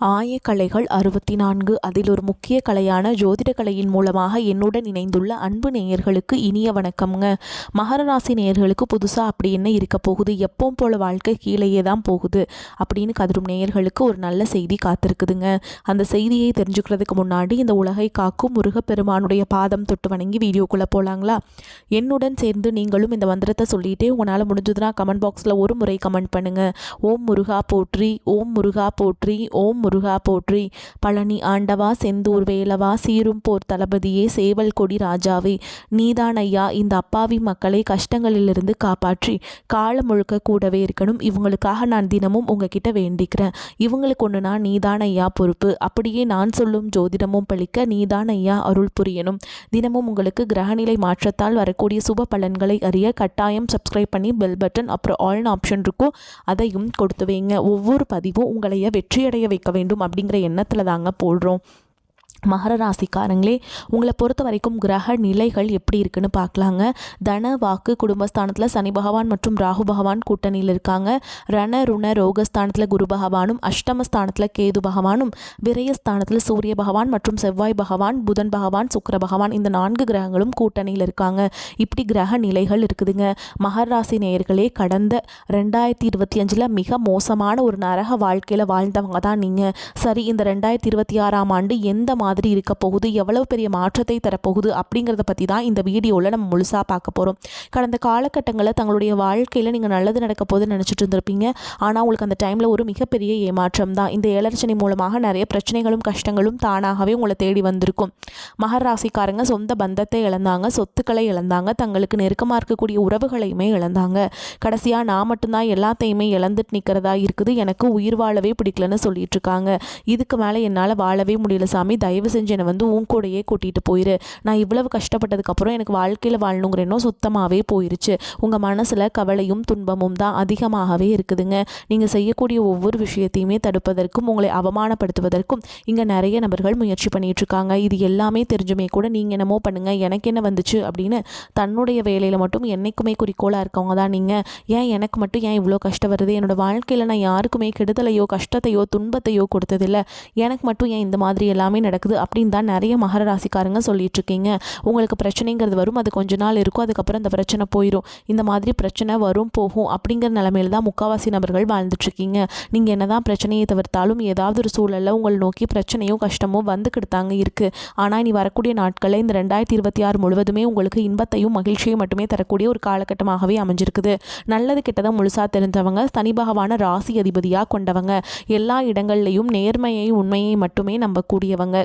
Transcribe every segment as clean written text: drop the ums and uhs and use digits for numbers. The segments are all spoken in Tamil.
ஆயக்கலைகள் 64 அதில் ஒரு முக்கிய கலையான ஜோதிட கலையின் மூலமாக என்னுடன் இணைந்துள்ள அன்பு நேயர்களுக்கு இனிய வணக்கம்ங்க. மகர ராசி நேயர்களுக்கு புதுசாக அப்படி என்ன இருக்க போகுது, எப்பவும் போல வாழ்க்கை கீழேயே தான் போகுது அப்படின்னு கதரும் நேயர்களுக்கு ஒரு நல்ல செய்தி காத்திருக்குதுங்க. அந்த செய்தியை தெரிஞ்சுக்கிறதுக்கு முன்னாடி இந்த உலகை காக்கும் முருகப்பெருமானுடைய பாதம் தொட்டு வணங்கி வீடியோக்குள்ளே போகலாங்களா? என்னுடன் சேர்ந்து நீங்களும் இந்த மந்திரத்தை சொல்லிகிட்டே உங்களால் முடிஞ்சதுன்னா கமெண்ட் பாக்ஸில் ஒரு முறை கமெண்ட் பண்ணுங்கள். ஓம் முருகா போற்றி, ஓம் முருகா போற்றி, ஓம் முருகா போற்றி. பழனி ஆண்டவா, செந்தூர் வேலவா, சீரும் போர் தளபதியே, சேவல் கொடி ராஜாவே, நீதான் ஐயா இந்த அப்பாவி மக்களை கஷ்டங்களிலிருந்து காப்பாற்றி காலம் முழுக்க கூடவே இருக்கணும். இவங்களுக்காக நான் தினமும் உங்ககிட்ட வேண்டிக்கிறேன். இவங்களுக்கு ஒன்றுனா நீதான் ஐயா பொறுப்பு. அப்படியே நான் சொல்லும் ஜோதிடமும் பழிக்க நீதான் ஐயா அருள் புரியணும். தினமும் உங்களுக்கு கிரகநிலை மாற்றத்தால் வரக்கூடிய சுப பலன்களை அறிய கட்டாயம் சப்ஸ்கிரைப் பண்ணி பெல் பட்டன் அப்புறம் ஆல்னு ஆப்ஷன் இருக்கும், அதையும் கொடுத்து வைங்க. ஒவ்வொரு பதிவும் உங்களைய வெற்றியடைய வைக்க வேண்டும் அப்படிங்கிற எண்ணத்தில் தாங்க போடுறோம். மகர ராசிக்காரங்களே, உங்களை பொறுத்த வரைக்கும் கிரக நிலைகள் எப்படி இருக்குன்னு பார்க்கலாங்க. தன வாக்கு குடும்பஸ்தானத்தில் சனி பகவான் மற்றும் ராகு பகவான் கூட்டணியில் இருக்காங்க. ரண ருண ரோகஸ்தானத்தில் குரு பகவானும், அஷ்டமஸ்தானத்தில் கேது பகவானும், விரயஸ்தானத்தில் சூரிய பகவான் மற்றும் செவ்வாய் பகவான், புதன் பகவான், சுக்கிர பகவான், இந்த 4 கிரகங்களும் கூட்டணியில் இருக்காங்க. இப்படி கிரக நிலைகள் இருக்குதுங்க. மகர ராசி நேயர்களே, கடந்த 2025 மிக மோசமான ஒரு நரக வாழ்க்கையில் வாழ்ந்தவங்க தான் நீங்கள். சரி, இந்த 2026ஆம் ஆண்டு எந்த மாதிரி இருக்க போகுது, எவ்வளவு பெரிய மாற்றத்தை தரப்போகுது அப்படிங்கிறத பற்றி தான் இந்த வீடியோவில் நம்ம முழுசாக பார்க்க போகிறோம். கடந்த காலகட்டங்களில் தங்களுடைய வாழ்க்கையில் நீங்கள் நல்லது நடக்க போகுதுன்னு நினச்சிட்டு இருந்திருப்பீங்க. ஆனால் உங்களுக்கு அந்த டைமில் ஒரு மிகப்பெரிய ஏமாற்றம் தான். இந்த ஏழரச்சனை மூலமாக நிறைய பிரச்சனைகளும் கஷ்டங்களும் தானாகவே உங்களை தேடி வந்திருக்கும். மகர ராசிக்காரங்க சொந்த பந்தத்தை இழந்தாங்க, சொத்துக்களை இழந்தாங்க, தங்களுக்கு நெருக்கமாக இருக்கக்கூடிய உறவுகளையுமே இழந்தாங்க. கடைசியாக நான் மட்டும்தான் எல்லாத்தையுமே இழந்துட்டு நிற்கிறதா இருக்குது, எனக்கு உயிர் வாழவே பிடிக்கலன்னு சொல்லிட்டு இருக்காங்க. இதுக்கு மேலே என்னால் வாழவே முடியல சாமி, தயவு செஞ்சு என்னை உன் கூடையே கூட்டிகிட்டு போயிரு. நான் இவ்வளவு கஷ்டப்பட்டதுக்கப்புறம் எனக்கு வாழ்க்கையில் வாழணுங்கிற எண்ணம் சுத்தமாகவே போயிருச்சு. உங்கள் மனசில் கவலையும் துன்பமும் தான் அதிகமாகவே இருக்குதுங்க. நீங்கள் செய்யக்கூடிய ஒவ்வொரு விஷயத்தையுமே தடுப்பதற்கும் உங்களை அவமானப்படுத்துவதற்கும் இங்கே நிறைய நபர்கள் முயற்சி பண்ணிட்டு இருக்காங்க. இது எல்லாமே தெரிஞ்சுமே கூட நீங்கள் என்னமோ பண்ணுங்க, எனக்கு என்ன வந்துச்சு அப்படின்னு தன்னுடைய வேலையில் மட்டும் என்னைக்குமே குறிக்கோளாக இருக்கவங்க தான் நீங்கள். ஏன் எனக்கு மட்டும் ஏன் இவ்வளோ கஷ்டம் வருது, என்னோட வாழ்க்கையில் நான் யாருக்குமே கெடுதலையோ கஷ்டத்தையோ துன்பத்தையோ கொடுத்ததில்லை, எனக்கு மட்டும் ஏன் இந்த மாதிரி எல்லாமே நடக்குது அப்படின்னு தான் நிறைய மகர ராசிக்காரங்க சொல்லிட்டு இருக்கீங்க. உங்களுக்கு பிரச்சனைங்கிறது வரும், அது கொஞ்ச நாள் இருக்கும், அதுக்கப்புறம் அந்த பிரச்சனை போயிடும். இந்த மாதிரி பிரச்சனை வரும் போகும் அப்படிங்கிற நிலைமையில தான் முக்காவாசி நபர்கள் வாழ்ந்துட்டு இருக்கீங்க. நீங்கள் என்னதான் பிரச்சனையை தவிர்த்தாலும் ஏதாவது ஒரு சூழலில் உங்களை நோக்கி பிரச்சனையோ கஷ்டமோ வந்துக்கிட்டு தாங்க இருக்குது. ஆனால் இனி வரக்கூடிய நாட்களில் இந்த 2026 முழுவதுமே உங்களுக்கு இன்பத்தையும் மகிழ்ச்சியும் மட்டுமே தரக்கூடிய ஒரு காலகட்டமாகவே அமைஞ்சிருக்குது. நல்லது கெட்டதை முழுசாக தெரிஞ்சவங்க, சனி பகவான ராசி அதிபதியாக கொண்டவங்க, எல்லா இடங்கள்லையும் நேர்மையை உண்மையை மட்டுமே நம்பக்கூடியவங்க.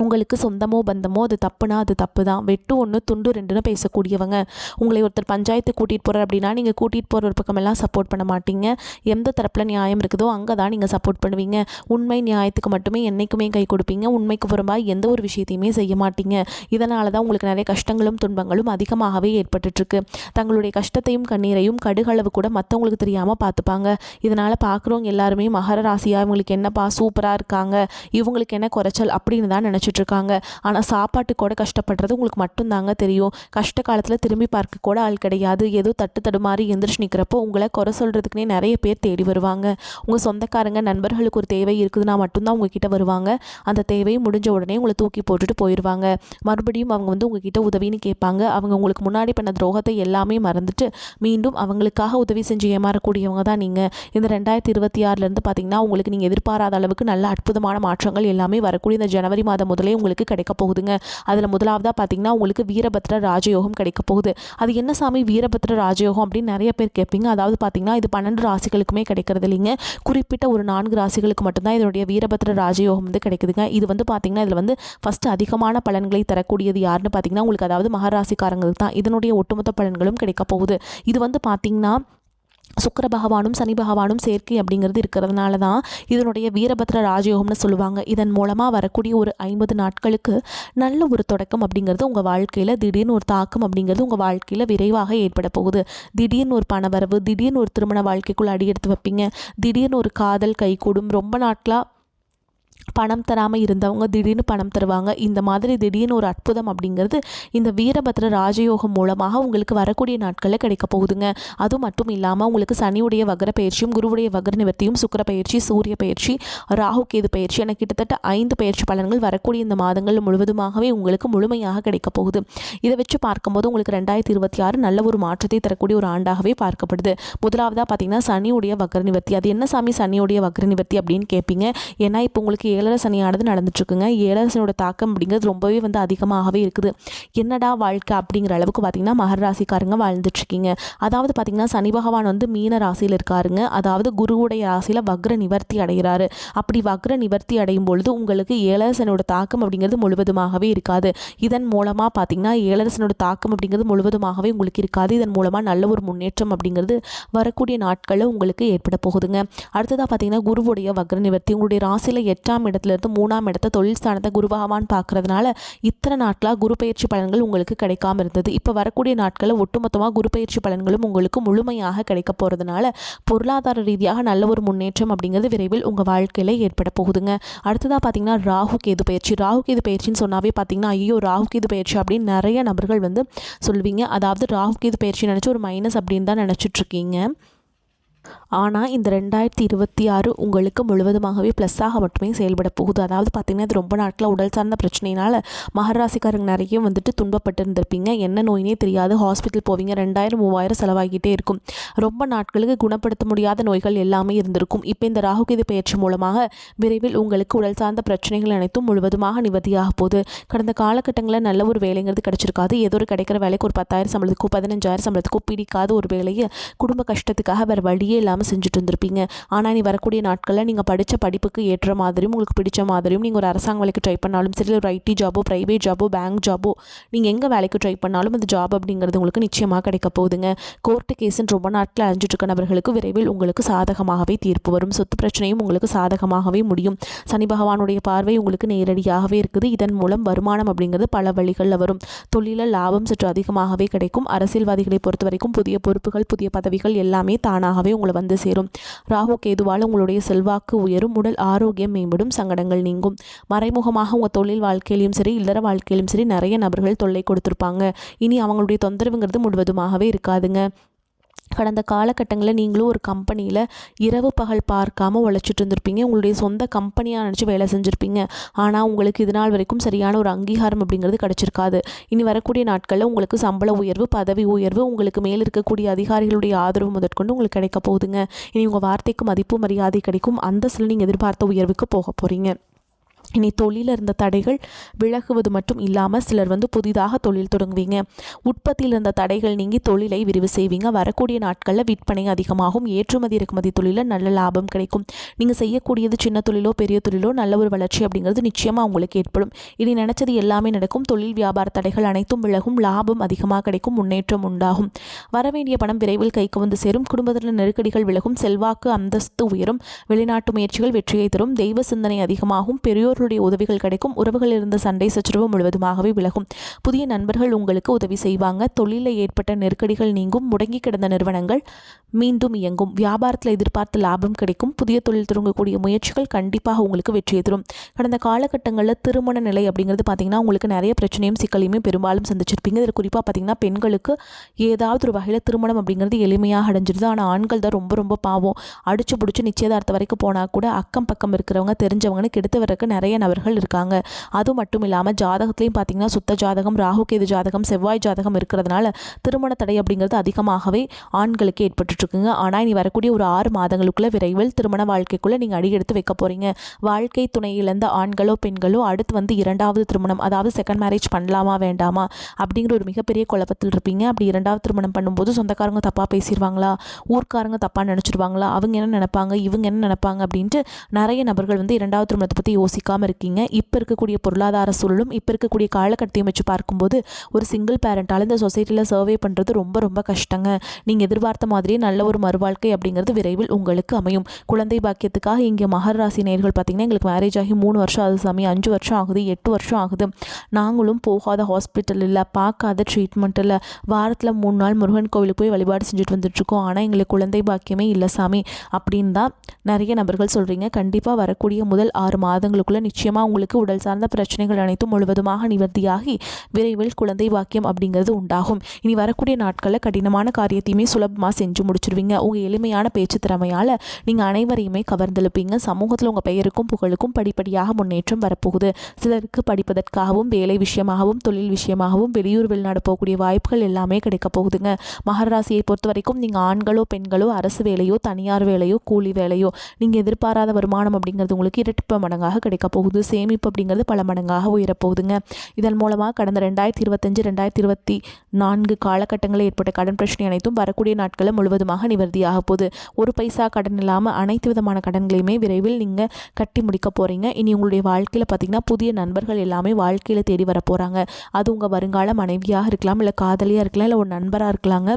உங்களுக்கு சொந்தமோ பந்தமோ அது தப்புனா அது தப்பு தான், வெட்டு ஒன்று துண்டு ரெண்டுன்னு பேசக்கூடியவங்க. உங்களை ஒருத்தர் பஞ்சாயத்து கூட்டிகிட்டு போகிறார் அப்படின்னா நீங்கள் கூட்டிகிட்டு போகிற ஒரு பக்கமெல்லாம் சப்போர்ட் பண்ண மாட்டீங்க. எந்த தரப்பில் நியாயம் இருக்குதோ அங்கே தான் நீங்கள் சப்போர்ட் பண்ணுவீங்க. உண்மை நியாயத்துக்கு மட்டுமே என்றைக்குமே கை கொடுப்பீங்க. உண்மைக்கு புறம்பாக எந்த ஒரு விஷயத்தையுமே செய்ய மாட்டீங்க. இதனால தான் உங்களுக்கு நிறைய கஷ்டங்களும் துன்பங்களும் அதிகமாகவே ஏற்பட்டுருக்கு. தங்களுடைய கஷ்டத்தையும் கண்ணீரையும் கடுகளவு கூட மற்றவங்களுக்கு தெரியாமல் பார்த்துப்பாங்க. இதனால் பார்க்குறவங்க எல்லாருமே மகர ராசியாக இவங்களுக்கு என்னப்பா சூப்பராக இருக்காங்க, இவங்களுக்கு என்ன குறைச்சல் அப்படின்னு தான் நினச்சிட்டு இருக்காங்க. ஆனால் சாப்பாட்டு கூட கஷ்டப்படுறது உங்களுக்கு மட்டும்தாங்க தெரியும். கஷ்ட காலத்தில் திரும்பி பார்க்க கூட ஆள் கிடையாது. ஏதோ தட்டு தடுமாறி எந்திரிச்சு நிற்கிறப்போ உங்களை குறை சொல்கிறதுக்குனே நிறைய பேர் தேடி வருவாங்க. உங்கள் சொந்தக்காரங்க நண்பர்களுக்கு ஒரு தேவை இருக்குதுன்னா மட்டும்தான் உங்ககிட்ட வருவாங்க. அந்த தேவை முடிஞ்ச உடனே உங்களை தூக்கி போட்டுட்டு போயிடுவாங்க. மறுபடியும் அவங்க உங்ககிட்ட உதவின்னு கேட்பாங்க. அவங்க உங்களுக்கு முன்னாடி பண்ண துரோகத்தை எல்லாமே மறந்துட்டு மீண்டும் அவங்களுக்காக உதவி செஞ்சு ஏமாறக்கூடியவங்க தான் நீங்கள். இந்த 2026 பார்த்தீங்கன்னா உங்களுக்கு நீங்கள் எதிர்பாராத அளவுக்கு நல்ல அற்புதமான மாற்றங்கள் எல்லாமே வரக்கூடிய இந்த ஜனவரி மாதம் முதலே உங்களுக்கு கிடைக்க போகுதுங்க. அதில் முதலாவதாக பார்த்தீங்கன்னா உங்களுக்கு வீரபத்ர ராஜயோகம் கிடைக்க போகுது. அது என்ன சாமி வீரபத்ர ராஜயோகம் அப்படின்னு நிறைய பேர் கேட்பீங்க. அதாவது பார்த்தீங்கன்னா இது 12 ராசிகளுக்குமே கிடைக்கிறது இல்லைங்க. குறிப்பிட்ட ஒரு 4 ராசிகளுக்கு மட்டும்தான் இதனுடைய வீரபத்ர ராஜயோகம் கிடைக்குதுங்க. இது பார்த்தீங்கன்னா இதில் ஃபஸ்ட்டு அதிகமான பலன்களை தரக்கூடியது யாருன்னு பார்த்தீங்கன்னா உங்களுக்கு, அதாவது மகர ராசிக்காரங்களுக்கு தான் இதனுடைய ஒட்டுமொத்த பலன்களும் கிடைக்க போகுது. இது பார்த்தீங்கன்னா சுக்கிர பகவானும் சனி பகவானும் சேர்க்கை அப்படிங்கிறது இருக்கிறதுனால தான் இதனுடைய வீரபத்ர ராஜயோகம்னு சொல்லுவாங்க. இதன் மூலமாக வரக்கூடிய ஒரு 50 நாட்களுக்கு நல்ல ஒரு தொடக்கம் அப்படிங்கிறது உங்கள் வாழ்க்கையில், திடீர்னு ஒரு தாக்கம் அப்படிங்கிறது உங்கள் வாழ்க்கையில் விரைவாக ஏற்பட போகுது. திடீர்னு ஒரு பணவரவு, திடீர்னு ஒரு திருமண வாழ்க்கைக்குள்ளே அடி எடுத்து வைப்பீங்க, திடீர்னு ஒரு காதல் கைகூடும். ரொம்ப நாட்களாக பணம் தராமல் இருந்தவங்க திடீர்னு பணம் தருவாங்க. இந்த மாதிரி திடீர்னு ஒரு அற்புதம் அப்படிங்கிறது இந்த வீரபத்ர ராஜயோகம் மூலமாக உங்களுக்கு வரக்கூடிய நாட்களில் கிடைக்க போகுதுங்க. அது மட்டும் இல்லாமல் உங்களுக்கு சனியுடைய வக்ர பயிற்சியும் குருவுடைய வக்ர நிவர்த்தியும் சுக்கிர பயிற்சி சூரிய பயிற்சி ராகு கேது பயிற்சி என கிட்டத்தட்ட 5 பயிற்சி பலன்கள் வரக்கூடிய இந்த மாதங்கள் முழுவதுமாகவே உங்களுக்கு முழுமையாக கிடைக்க போகுது. இதை வச்சு பார்க்கும்போது உங்களுக்கு 2026 நல்ல ஒரு மாற்றத்தை தரக்கூடிய ஒரு ஆண்டாகவே பார்க்கப்படுது. முதலாவதாக பார்த்தீங்கன்னா சனியுடைய வக்ர நிவர்த்தி. அது என்ன சாமி சனியுடைய வக்ர நிவர்த்தி அப்படின்னு கேட்பீங்க. ஏன்னா இப்போ உங்களுக்கு 7 சனியானது நடந்துட்டு இருக்குங்க. 7 சனியோட தாக்கம் அப்படிங்கிறது ரொம்பவே அதிகமாகவே இருக்குது. என்னடா வாழ்க்கை அப்படிங்கிற அளவுக்கு பார்த்தீங்கன்னா மகர ராசிக்காரங்க வாழ்ந்துட்டு இருக்கீங்க. அதாவது பார்த்தீங்கன்னா சனி பகவான் மீன ராசியில் இருக்காருங்க. அதாவது குருவுடைய ராசியில் வக்ர நிவர்த்தி அடைகிறாரு. அப்படி வக்ர நிவர்த்தி அடையும் பொழுது உங்களுக்கு 7 சனியோட தாக்கம் அப்படிங்கிறது முழுவதுமாகவே இருக்காது. இதன் மூலமாக பார்த்தீங்கன்னா 7 சனியோட தாக்கம் அப்படிங்கிறது முழுவதுமாகவே உங்களுக்கு இருக்காது. இதன் மூலமாக நல்ல ஒரு முன்னேற்றம் அப்படிங்கிறது வரக்கூடிய நாட்களில் உங்களுக்கு ஏற்பட போகுதுங்க. அடுத்ததாக பார்த்தீங்கன்னா குருவுடைய வக்ர நிவர்த்தி உங்களுடைய ராசியில் 8ஆம் இடத்துலேருந்து 3ஆம் இடத்தை தொழில் ஸ்தானத்தை குரு பகவான் பார்க்கறதுனால இத்தனை நாட்களாக குரு பயிற்சி பலன்கள் உங்களுக்கு கிடைக்காம இருந்தது. இப்போ வரக்கூடிய நாட்களில் ஒட்டுமொத்தமாக குரு பயிற்சி பலன்களும் உங்களுக்கு முழுமையாக கிடைக்க போகிறதுனால பொருளாதார ரீதியாக நல்ல ஒரு முன்னேற்றம் அப்படிங்கிறது விரைவில் உங்கள் வாழ்க்கையில் ஏற்பட போகுதுங்க. அடுத்ததாக பார்த்தீங்கன்னா ராகு கேது பயிற்சி. ராகு கேது பயிற்சின்னு சொன்னாவே பார்த்தீங்கன்னா ஐயோ ராகு கேது பயிற்சி அப்படின்னு நிறைய நபர்கள் சொல்வீங்க. அதாவது ராகு கேது பயிற்சி நினச்சி ஒரு மைனஸ் அப்படின்னு தான் நினச்சிட்ருக்கீங்க. ஆனால் இந்த 2026 உங்களுக்கு முழுவதுமாகவே ப்ளஸ்ஸாக மட்டுமே செயல்பட போகுது. அதாவது பார்த்திங்கன்னா இது ரொம்ப நாட்களில் உடல் சார்ந்த பிரச்சனையினால் மகர ராசிக்காரங்க நிறைய துன்பப்பட்டு இருந்திருப்பீங்க. என்ன நோயினே தெரியாது. ஹாஸ்பிட்டல் போவீங்க, 2000-3000 செலவாகிட்டே இருக்கும். ரொம்ப நாட்களுக்கு குணப்படுத்த முடியாத நோய்கள் எல்லாமே இருந்திருக்கும். இப்போ இந்த ராகுகேது பயிற்சி மூலமாக விரைவில் உங்களுக்கு உடல் சார்ந்த பிரச்சனைகள் அனைத்தும் முழுவதுமாக நிவர்த்தியாக போகுது. கடந்த காலகட்டங்களில் நல்ல ஒரு வேலைங்கிறது கிடைச்சிருக்காது. ஏதோ ஒரு கிடைக்கிற வேலைக்கு ஒரு 10,000 சம்பளத்துக்கோ 15,000 சம்பளத்துக்கோ பிடிக்காத ஒரு வேலையை குடும்ப கஷ்டத்துக்காக வேறு வழியே இல்லாமல் செஞ்சுட்டு இருந்திருப்பீங்க. ஆனால் நீ வரக்கூடிய நாட்களில் நீங்கள் படித்த படிப்புக்கு ஏற்ற மாதிரியும் உங்களுக்கு பிடிச்ச மாதிரியும் நீங்கள் ஒரு அரசாங்க வேலைக்கு ட்ரை பண்ணாலும் சரி, ஒரு ஐடி ஜாபோ ப்ரைவேட் ஜாபோ பேங்க் ஜாபோ நீங்கள் எங்கே வேலைக்கு ட்ரை பண்ணாலும் அந்த ஜாப் அப்படிங்கிறது உங்களுக்கு நிச்சயமாக கிடைக்க போகுதுங்க. கோர்ட்டு கேஸுன்னு ரொம்ப நாட்கள் அழிஞ்சிட்டு இருக்க நபர்களுக்கு விரைவில் உங்களுக்கு சாதகமாகவே தீர்ப்பு வரும். சொத்து பிரச்சனையும் உங்களுக்கு சாதகமாகவே முடியும். சனி பகவானுடைய பார்வை உங்களுக்கு நேரடியாகவே இருக்குது. இதன் மூலம் வருமானம் அப்படிங்கிறது பல வழிகளில் வரும். தொழிலில் லாபம் சற்று அதிகமாகவே கிடைக்கும். அரசியல்வாதிகளை பொறுத்த வரைக்கும் புதிய பொறுப்புகள் புதிய பதவிகள் எல்லாமே தானாகவே உங்களை சேரும். ராகு கேதுவால் உங்களுடைய செல்வாக்கு உயரும். உடல் ஆரோக்கியம் மேம்படும். சங்கடங்கள் நீங்கும். மறைமுகமாக உங்கள் தொழில் வாழ்க்கையிலும் சரி இல்லற வாழ்க்கையிலும் சரி நிறைய நபர்கள் தொல்லை கொடுத்துருப்பாங்க. இனி அவங்களுடைய தொந்தரவுங்கிறது முழுவதுமாகவே இருக்காதுங்க. கடந்த காலகட்டங்களில் நீங்களும் ஒரு கம்பெனியில் இரவு பகல் பார்க்காமல் உழைச்சிட்டு இருந்திருப்பீங்க. உங்களுடைய சொந்த கம்பெனியாக நினச்சி வேலை செஞ்சுருப்பீங்க. ஆனால் உங்களுக்கு இது நாள் வரைக்கும் சரியான ஒரு அங்கீகாரம் அப்படிங்கிறது கிடச்சிருக்காது. இனி வரக்கூடிய நாட்களில் உங்களுக்கு சம்பள உயர்வு பதவி உயர்வு உங்களுக்கு மேல் இருக்கக்கூடிய அதிகாரிகளுடைய ஆதரவு முதற்கொண்டு உங்களுக்கு கிடைக்க போகுதுங்க. இனி உங்கள் வார்த்தைக்கு மதிப்பு மரியாதை கிடைக்கும். அந்தஸ்தில் நீங்கள் எதிர்பார்த்த உயர்வுக்கு போக போகிறீங்க. இனி தொழிலில் இருந்த தடைகள் விலகுவது மட்டும் இல்லாமல் சிலர் புதிதாக தொழில் தொடங்குவீங்க. உற்பத்தியில் இருந்த தடைகள் நீங்கி தொழிலை விரிவு செய்வீங்க. வரக்கூடிய நாட்களில் விற்பனை அதிகமாகும். ஏற்றுமதி இறக்குமதி தொழிலில் நல்ல லாபம் கிடைக்கும். நீங்கள் செய்யக்கூடியது சின்ன தொழிலோ பெரிய தொழிலோ நல்ல ஒரு வளர்ச்சி அப்படிங்கிறது நிச்சயமாக உங்களுக்கு ஏற்படும். இனி நினச்சது எல்லாமே நடக்கும். தொழில் வியாபார தடைகள் அனைத்தும் விலகும். லாபம் அதிகமாக கிடைக்கும். முன்னேற்றம் உண்டாகும். வரவேண்டிய பணம் விரைவில் கைக்கு சேரும். குடும்பத்தில் நெருக்கடிகள் விலகும். செல்வாக்கு அந்தஸ்து உயரும். வெளிநாட்டு முயற்சிகள் வெற்றியை தரும். தெய்வ சிந்தனை அதிகமாகும். பெரியோர் உதவிகள் கிடைக்கும். உறவுகள் இருந்த சண்டை சச்சரவு முழுவதுமாகவே விலகும். புதிய நண்பர்கள் உங்களுக்கு உதவி செய்வாங்க. தொழிலில் ஏற்பட்ட நெருக்கடிகள் நீங்கும். முடங்கி கிடந்த நிறுவனங்கள் மீண்டும் இயங்கும். வியாபாரத்தில் எதிர்பார்த்த லாபம் கிடைக்கும். புதிய தொழில் தொடங்கக்கூடிய முயற்சிகள் கண்டிப்பாக உங்களுக்கு வெற்றியை தரும். கடந்த காலகட்டங்களில் திருமண நிலை அப்படிங்கிறது பார்த்தீங்கன்னா உங்களுக்கு நிறைய பிரச்சனையும் சிக்கலையுமே பெரும்பாலும் சந்திச்சிருப்பீங்க. இதில் குறிப்பாக பார்த்தீங்கன்னா பெண்களுக்கு ஏதாவது ஒரு வகையில் திருமணம் அப்படிங்கிறது எளிமையாக அடைஞ்சிருது. ஆனால் ஆண்கள் தான் ரொம்ப ரொம்ப பாவம். அடிச்சு பிடிச்சி நிச்சயதார்த்த வரைக்கும் போனால் கூட அக்கம் பக்கம் இருக்கிறவங்க தெரிஞ்சவங்கன்னு கெடுத்து வரக்கு நிறைய நபர்கள் இருக்காங்க. அது மட்டும் இல்லாமல் ஜாதகத்திலையும் பார்த்தீங்கன்னா சுத்த ஜாதகம் ராகுகேது ஜாதகம் செவ்வாய் ஜாதகம் இருக்கிறதுனால திருமண தடை அப்படிங்கிறது அதிகமாகவே ஆண்களுக்கு ஏற்பட்டுருக்குங்க. ஆனால் இனி வரக்கூடிய ஒரு 6 மாதங்களுக்குள்ள விரைவில் திருமண வாழ்க்கைக்குள்ளே நீங்கள் அடியெடுத்து வைக்க போகிறீங்க. வாழ்க்கை துணை இழந்த ஆண்களோ பெண்களோ அடுத்து 2வது திருமணம் அதாவது செகண்ட் மேரேஜ் பண்ணலாமா வேண்டாமா அப்படிங்கிற ஒரு மிகப்பெரிய குழப்பத்தில் இருப்பீங்க. அப்படி 2வது திருமணம் பண்ணும்போது சொந்தக்காரங்க தப்பாக பேசிடுவாங்களா, ஊர்க்காரங்க தப்பாக நினச்சிருவாங்களா, அவங்க என்ன நினைப்பாங்க இவங்க என்ன நினைப்பாங்க அப்படின்ட்டு நிறைய நபர்கள் 2வது திருமணத்தை பற்றி யோசிக்காமல் இருக்கீங்க. இப்போ இருக்கக்கூடிய பொருளாதார சூழலும் இப்போ இருக்கக்கூடிய காலகட்டத்தையும் வச்சு பார்க்கும்போது ஒரு சிங்கிள் பேரண்டால் இந்த சொசைட்டியில் சர்வே பண்ணுறது ரொம்ப ரொம்ப கஷ்டங்க. நீங்கள் எதிர்பார்த்த மாதிரியே நல்ல ஒரு மறுவாழ்க்கை அப்படிங்கிறது விரைவில் உங்களுக்கு அமையும். குழந்தை பாக்கியத்துக்காக இங்கே மகர ராசி நேயர்கள் பார்த்தீங்கன்னா எங்களுக்கு மேரேஜ் ஆகி 3 வருஷம் ஆகுது சாமி, 5 வருஷம் ஆகுது, 8 வருஷம் ஆகுது, நாங்களும் போகாத ஹாஸ்பிட்டல் இல்லை, பார்க்காத ட்ரீட்மெண்ட் இல்லை, வாரத்தில் 3 நாள் முருகன் கோவிலுக்கு போய் வழிபாடு செஞ்சுட்டு வந்துட்டுருக்கோம், ஆனால் எங்களுக்கு குழந்தை பாக்கியமே இல்லை சாமி அப்படின்னு தான் நிறைய நபர்கள் சொல்கிறீங்க. கண்டிப்பாக வரக்கூடிய முதல் 6 மாதங்களுக்குள்ளே நிச்சயமாக உங்களுக்கு உடல் சார்ந்த பிரச்சனைகள் அனைத்தும் முழுவதுமாக நிவர்த்தியாகி விரைவில் குழந்தை வாக்கியம் அப்படிங்கிறது உண்டாகும். இனி வரக்கூடிய நாட்களில் கடினமான காரியத்தையுமே சுலபமாக செஞ்சு முடிச்சிருவீங்க. உங்கள் எளிமையான பேச்சு திறமையால் நீங்கள் அனைவரையுமே கவர்ந்தெழுப்பீங்க. சமூகத்தில் உங்கள் பெயருக்கும் புகழுக்கும் படிப்படியாக முன்னேற்றம் வரப்போகுது. சிலருக்கு படிப்பதற்காகவும் வேலை விஷயமாகவும் தொழில் விஷயமாகவும் வெளியூர் வெளிநாடு போகக்கூடிய வாய்ப்புகள் எல்லாமே கிடைக்க போகுதுங்க. மகர ராசியை பொறுத்த வரைக்கும் நீங்கள் ஆண்களோ பெண்களோ அரசு வேலையோ தனியார் வேலையோ கூலி வேலையோ நீங்கள் எதிர்பாராத வருமானம் அப்படிங்கிறது உங்களுக்கு இரட்டிப்பு மடங்காக கிடைக்க போகுது. சேமிப்பு அப்படிங்கிறது பல மடங்காக உயரப்போகுதுங்க. இதன் மூலமாக கடந்த 2025-2024 காலகட்டங்களில் ஏற்பட்ட கடன் பிரச்சனை அனைத்தும் வரக்கூடிய நாட்களில் முழுவதுமாக நிவர்த்தியாக போகுது. ஒரு பைசா கடன் இல்லாமல் அனைத்து விதமான கடன்களையுமே விரைவில் நீங்கள் கட்டி முடிக்க போகிறீங்க. இனி உங்களுடைய வாழ்க்கையில் பார்த்தீங்கன்னா புதிய நண்பர்கள் எல்லாமே வாழ்க்கையில் தேடி வர போகிறாங்க. அது உங்கள் வருங்கால மனைவியாக இருக்கலாம், இல்லை காதலியாக இருக்கலாம், இல்லை ஒரு நண்பராக இருக்கலாங்க,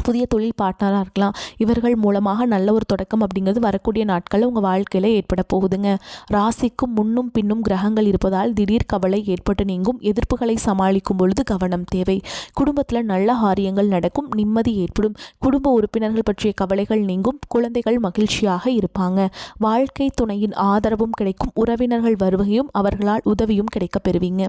புதிய தொழில் பார்ட்னராக இருக்கலாம். இவர்கள் மூலமாக நல்ல ஒரு தொடக்கம் அப்படிங்கிறது வரக்கூடிய நாட்களில் உங்கள் வாழ்க்கையில் ஏற்பட போகுதுங்க. ராசிக்கும் முன்னும் பின்னும் கிரகங்கள் இருப்பதால் திடீர் கவலை ஏற்பட்டு நீங்கும். எதிர்ப்புகளை சமாளிக்கும் பொழுது கவனம் தேவை. குடும்பத்தில் நல்ல காரியங்கள் நடக்கும், நிம்மதி ஏற்படும். குடும்ப உறுப்பினர்கள் பற்றிய கவலைகள் நீங்கும். குழந்தைகள் மகிழ்ச்சியாக இருப்பாங்க. வாழ்க்கை துணையின் ஆதரவும் கிடைக்கும். உறவினர்கள் வருகையும் அவர்களால் உதவியும் கிடைக்க பெறுவீங்க.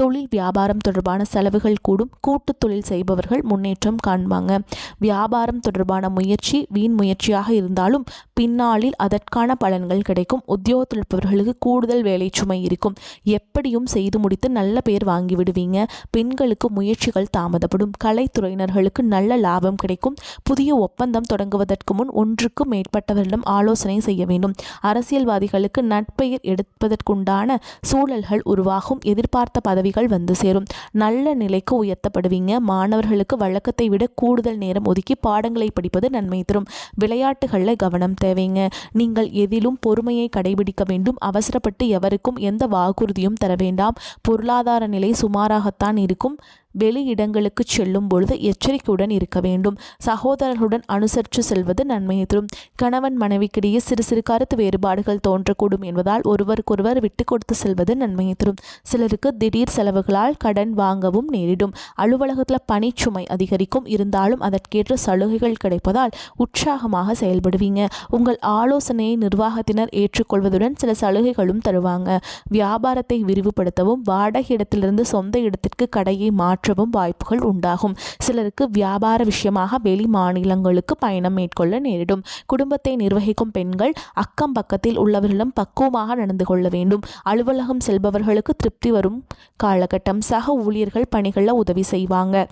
தொழில் வியாபாரம் தொடர்பான செலவுகள் கூடும். கூட்டு தொழில் செய்பவர்கள் முன்னேற்றம் காண்பாங்க. வியாபாரம் தொடர்பான முயற்சி வீண் முயற்சியாக இருந்தாலும் பின்னாளில் அதற்கான பலன்கள் கிடைக்கும். உத்தியோகத்தில் இருப்பவர்களுக்கு கூடுதல் வேலை சுமை இருக்கும். எப்படியும் செய்து முடித்து நல்ல பேர் வாங்கி விடுவீங்க. பெண்களுக்கு முயற்சிகள் தாமதப்படும். கலைத்துறையினர்களுக்கு நல்ல லாபம் கிடைக்கும். புதிய ஒப்பந்தம் தொடங்குவதற்கு முன் ஒன்றுக்கு மேற்பட்டவரிடம் ஆலோசனை செய்ய வேண்டும். அரசியல்வாதிகளுக்கு நட்பெயர் எடுப்பதற்குண்டான சூழல்கள் உருவாகும். எதிர்பார்த்த பதவிகள் வந்து சேரும். நல்ல நிலைக்கு உயர்த்தப்படுவீங்க. மாணவர்களுக்கு வழக்கத்தை விட கூடுதல் நேரம் ஒதுக்கி பாடங்களை படிப்பது நன்மை தரும். விளையாட்டுகளில் கவனம் தேவைங்க. நீங்கள் எதிலும் பொறுமையை கடைபிடிக்க வேண்டும். அவசரப்பட்டு எவருக்கும் எந்த வாக்குறுதியும் தர வேண்டாம். பொருளாதார நிலை சுமாராகத்தான் இருக்கும். வெளி இடங்களுக்கு செல்லும் பொழுது எச்சரிக்கையுடன் இருக்க வேண்டும். சகோதரர்களுடன் அனுசரித்து செல்வது நன்மையை தரும். கணவன் மனைவிக்கிடையே சிறு சிறு கருத்து வேறுபாடுகள் தோன்றக்கூடும் என்பதால் ஒருவருக்கொருவர் விட்டு கொடுத்து செல்வது நன்மையை தரும். சிலருக்கு திடீர் செலவுகளால் கடன் வாங்கவும் நேரிடும். அலுவலகத்தில் பணிச்சுமை அதிகரிக்கும். இருந்தாலும் அதற்கேற்ற சலுகைகள் கிடைப்பதால் உற்சாகமாக செயல்படுவீங்க. உங்கள் ஆலோசனையை நிர்வாகத்தினர் ஏற்றுக்கொள்வதுடன் சில சலுகைகளும் தருவாங்க. வியாபாரத்தை விரிவுபடுத்தவும் வாடகை இடத்திலிருந்து சொந்த இடத்திற்கு கடையை மாற்றவும் வாய்ப்புகள் உண்டாகும். சிலருக்கு வியாபார விஷயமாக வெளி மாநிலங்களுக்கு பயணம் மேற்கொள்ள நேரிடும். குடும்பத்தை நிர்வகிக்கும் பெண்கள் அக்கம் பக்கத்தில் உள்ளவர்களிடம் பக்குவமாக நடந்து கொள்ள வேண்டும். அலுவலகம் செல்பவர்களுக்கு திருப்தி வரும் காலகட்டம். சக ஊழியர்கள் பணிகளில் உதவி செய்வாங்க.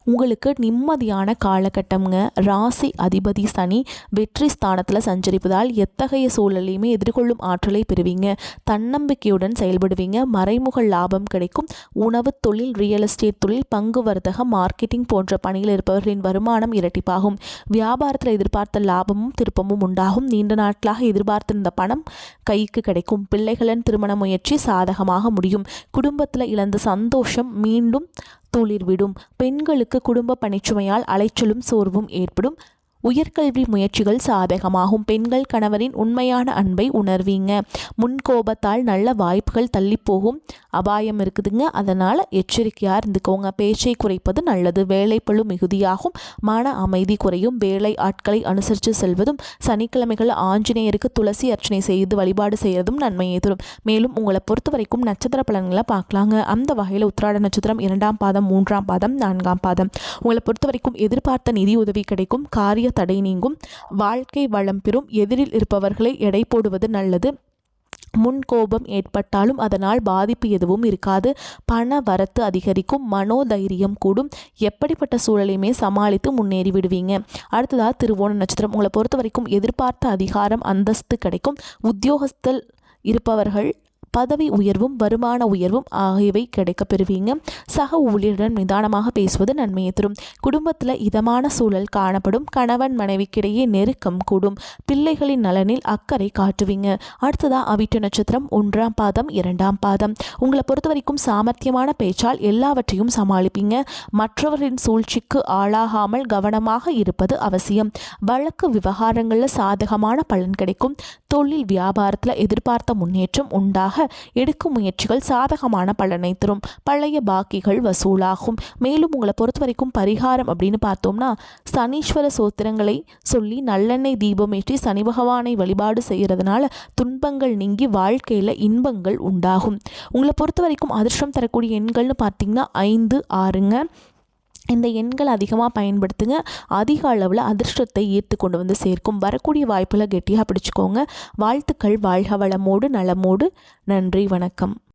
உங்களுக்கு நிம்மதியான காலகட்டம்ங்க. ராசி அதிபதி சனி வெற்றி ஸ்தானத்தில் சஞ்சரிப்பதால் எத்தகைய சூழலையுமே எதிர்கொள்ளும் ஆற்றலை பெறுவீங்க. தன்னம்பிக்கையுடன் செயல்படுவீங்க. மறைமுக லாபம் கிடைக்கும். உணவு தொழில், ரியல் எஸ்டேட் தொழில், பங்கு வர்த்தகம், மார்க்கெட்டிங் போன்ற பணியில் இருப்பவர்களின் வருமானம் இரட்டிப்பாகும். வியாபாரத்தில் எதிர்பார்த்த லாபமும் திருப்பமும் உண்டாகும். நீண்ட நாட்களாக எதிர்பார்த்திருந்த பணம் கைக்கு கிடைக்கும். பிள்ளைகளின் திருமண முயற்சி சாதகமாக முடியும். குடும்பத்தில் இழந்த சந்தோஷம் மீண்டும் துளிர்விடும். பெண்களுக்கு குடும்ப பணிச்சுமையால் அலைச்சலும் சோர்வும் ஏற்படும். உயர்கல்வி முயற்சிகள் சாதகமாகும். பெண்கள் கணவரின் உண்மையான அன்பை உணர்வீங்க. முன்கோபத்தால் நல்ல வாய்ப்புகள் தள்ளி போகும் அபாயம் இருக்குதுங்க. அதனால் எச்சரிக்கையாக இருந்துக்கோங்க. பேச்சை குறைப்பது நல்லது. வேலைப்பளு மிகுதியாகும். மன அமைதி குறையும். வேலை ஆட்களை அனுசரித்து செல்வதும் சனிக்கிழமைகள் ஆஞ்சநேயருக்கு துளசி அர்ச்சனை செய்து வழிபாடு செய்வதும் நன்மையை தரும். மேலும் உங்களை பொறுத்த வரைக்கும் நட்சத்திர பலன்களை பார்க்கலாங்க. அந்த வகையில் உத்திராட நட்சத்திரம் 2ஆம் பாதம், 3ஆம் பாதம், 4ஆம் பாதம். உங்களை பொறுத்த வரைக்கும் எதிர்பார்த்த நிதி உதவி கிடைக்கும். காரிய தடை நீங்கும். வாழ்க்கை வளம் பெறும். எதிரில் இருப்பவர்களை எடை போடுவது நல்லது. முன்கோபம் ஏற்பட்டாலும் அதனால் பாதிப்பு எதுவும் இருக்காது. பண வரத்து அதிகரிக்கும். மனோதைரியம் கூடும். எப்படிப்பட்ட சூழலையுமே சமாளித்து முன்னேறி விடுவீங்க. அடுத்ததாக திருவோண நட்சத்திரம். உங்களை பொறுத்த வரைக்கும் எதிர்பார்த்த அதிகாரம், அந்தஸ்து கிடைக்கும். உத்தியோகத்தில் இருப்பவர்கள் பதவி உயர்வும் வருமான உயர்வும் ஆகியவை கிடைக்க பெறுவீங்க. சக ஊழியருடன் நிதானமாக பேசுவது நன்மையை தரும். குடும்பத்தில் இதமான சூழல் காணப்படும். கணவன் மனைவிக்கிடையே நெருக்கம் கூடும். பிள்ளைகளின் நலனில் அக்கறை காட்டுவீங்க. அடுத்ததா அவிட்ட நட்சத்திரம் 1ஆம் பாதம், 2ஆம் பாதம். உங்களை பொறுத்த வரைக்கும் சாமர்த்தியமான பேச்சால் எல்லாவற்றையும் சமாளிப்பீங்க. மற்றவர்களின் சூழ்ச்சிக்கு ஆளாகாமல் கவனமாக இருப்பது அவசியம். வழக்கு விவகாரங்களில் சாதகமான பலன் கிடைக்கும். தொழில் வியாபாரத்தில் எதிர்பார்த்த முன்னேற்றம் உண்டாக எடுக்கும் முயற்சிகள் சாதகமான பலனை தரும். பழைய பாக்கிகள் வசூலாகும். மேலும் உங்களை பொறுத்த வரைக்கும் பரிகாரம் அப்படின்னு பார்த்தோம்னா, சனீஸ்வர சோத்திரங்களை சொல்லி நல்லெண்ணெய் தீபமேற்றி சனி பகவானை வழிபாடு செய்கிறதுனால துன்பங்கள் நீங்கி வாழ்க்கையில் இன்பங்கள் உண்டாகும். உங்களை பொறுத்த வரைக்கும் அதிர்ஷ்டம் தரக்கூடிய எண்கள்னு பார்த்தீங்கன்னா 5, 6ங்க. இந்த எண்கள் அதிகமாக பயன்படுத்துங்க. அதிக அளவில் அதிர்ஷ்டத்தை ஈர்த்து கொண்டு வந்து சேர்க்கும். வரக்கூடிய வாய்ப்புகளை கெட்டியாக பிடிச்சிக்கோங்க. வாழ்த்துக்கள். வாழ்க வளமோடு நலமோடு. நன்றி, வணக்கம்.